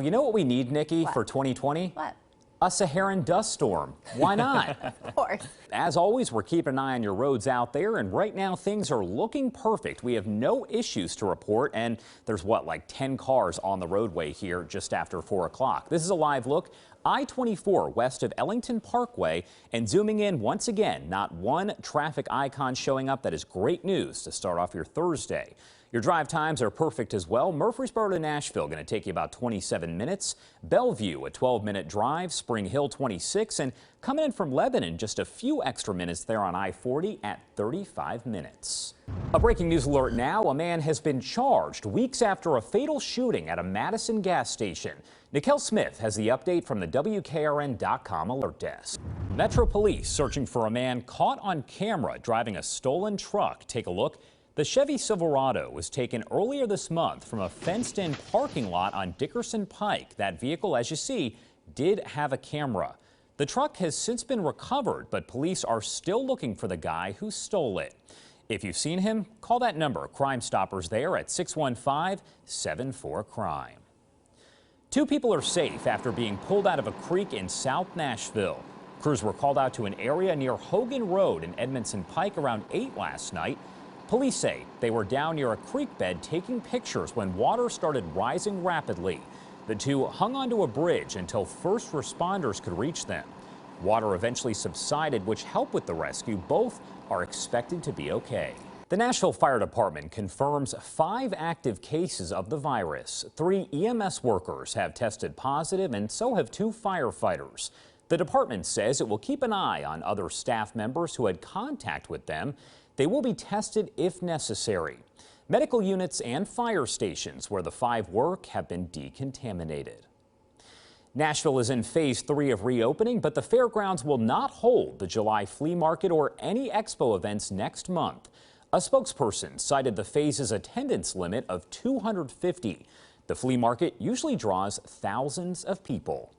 You know what we need, Nikki, What? for 2020? What? A Saharan dust storm. Why not? Of course. As always, we're keeping an eye on your roads out there, and right now things are looking perfect. We have no issues to report, and there's like 10 cars on the roadway here just after 4 o'clock. This is a live look. I-24 west of Ellington Parkway, and zooming in once again, not one traffic icon showing up. That is great news to start off your Thursday. Your drive times are perfect as well. Murfreesboro to Nashville going to take you about 27 minutes. Bellevue, a 12-minute drive. Spring Hill, 26. And coming in from Lebanon, just a few extra minutes there on I-40 at 35 minutes. A breaking news alert now. A man has been charged weeks after a fatal shooting at a Madison gas station. Nikhil Smith has the update from the WKRN.com alert desk. Metro Police searching for a man caught on camera driving a stolen truck. Take a look. The Chevy Silverado was taken earlier this month from a fenced-in parking lot on Dickerson Pike. That vehicle, as you see, did have a camera. The truck has since been recovered, but police are still looking for the guy who stole it. If you've seen him, call that number. Crime Stoppers there at 615-74-CRIME. Two people are safe after being pulled out of a creek in South Nashville. Crews were called out to an area near Hogan Road in Edmondson Pike around 8 last night. Police say they were down near a creek bed taking pictures when water started rising rapidly. The two hung onto a bridge until first responders could reach them. Water eventually subsided, which helped with the rescue. Both are expected to be okay. The Nashville Fire Department confirms 5 active cases of the virus. 3 EMS workers have tested positive, and so have 2 firefighters. The department says it will keep an eye on other staff members who had contact with them. They will be tested if necessary. Medical units and fire stations where the 5 work have been decontaminated. Nashville is in phase 3 of reopening, but the fairgrounds will not hold the July flea market or any expo events next month. A spokesperson cited the phase's attendance limit of 250. The flea market usually draws thousands of people.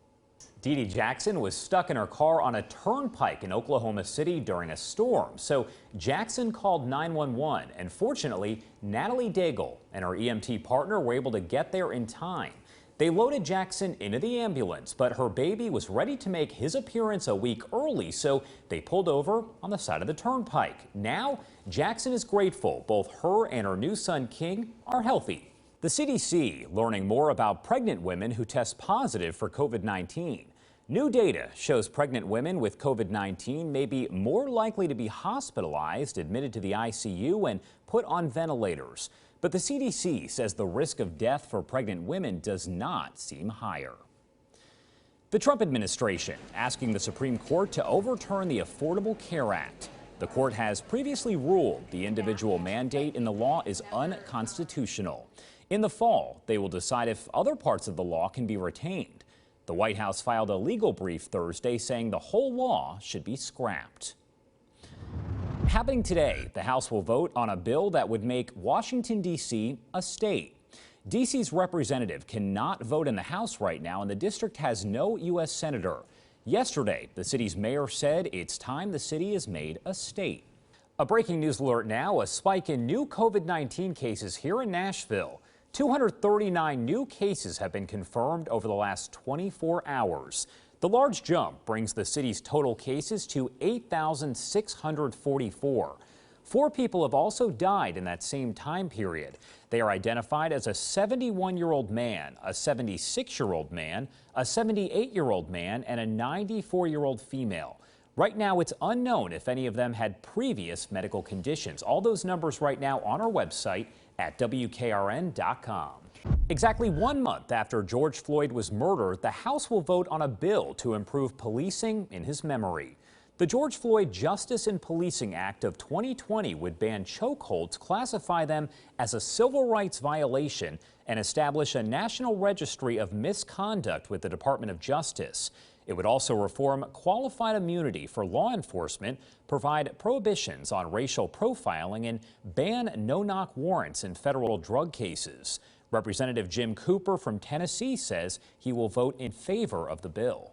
Dee Dee Jackson was stuck in her car on a turnpike in Oklahoma City during a storm. So Jackson called 911, and fortunately, Natalie Daigle and her EMT partner were able to get there in time. They loaded Jackson into the ambulance, but her baby was ready to make his appearance a week early, so they pulled over on the side of the turnpike. Now, Jackson is grateful both her and her new son, King, are healthy. The CDC learning more about pregnant women who test positive for COVID-19. New data shows pregnant women with COVID-19 may be more likely to be hospitalized, admitted to the ICU, and put on ventilators. But the CDC says the risk of death for pregnant women does not seem higher. The Trump administration asking the Supreme Court to overturn the Affordable Care Act. The court has previously ruled the individual mandate in the law is unconstitutional. In the fall, they will decide if other parts of the law can be retained. The White House filed a legal brief Thursday saying the whole law should be scrapped. Happening today, the House will vote on a bill that would make Washington, D.C. a state. D.C.'s representative cannot vote in the House right now, and the district has no U.S. senator. Yesterday, the city's mayor said it's time the city is made a state. A breaking news alert now, a spike in new COVID-19 cases here in Nashville. 239 new cases have been confirmed over the last 24 hours. The large jump brings the city's total cases to 8,644. 4 people have also died in that same time period. They are identified as a 71-year-old man, a 76-year-old man, a 78-year-old man, and a 94-year-old female. Right now, it's unknown if any of them had previous medical conditions. All those numbers right now on our website at WKRN.com. Exactly 1 month after George Floyd was murdered, the House will vote on a bill to improve policing in his memory. The George Floyd Justice and Policing Act of 2020 would ban chokeholds, classify them as a civil rights violation, and establish a national registry of misconduct with the Department of Justice. It would also reform qualified immunity for law enforcement, provide prohibitions on racial profiling, and ban no-knock warrants in federal drug cases. Representative Jim Cooper from Tennessee says he will vote in favor of the bill.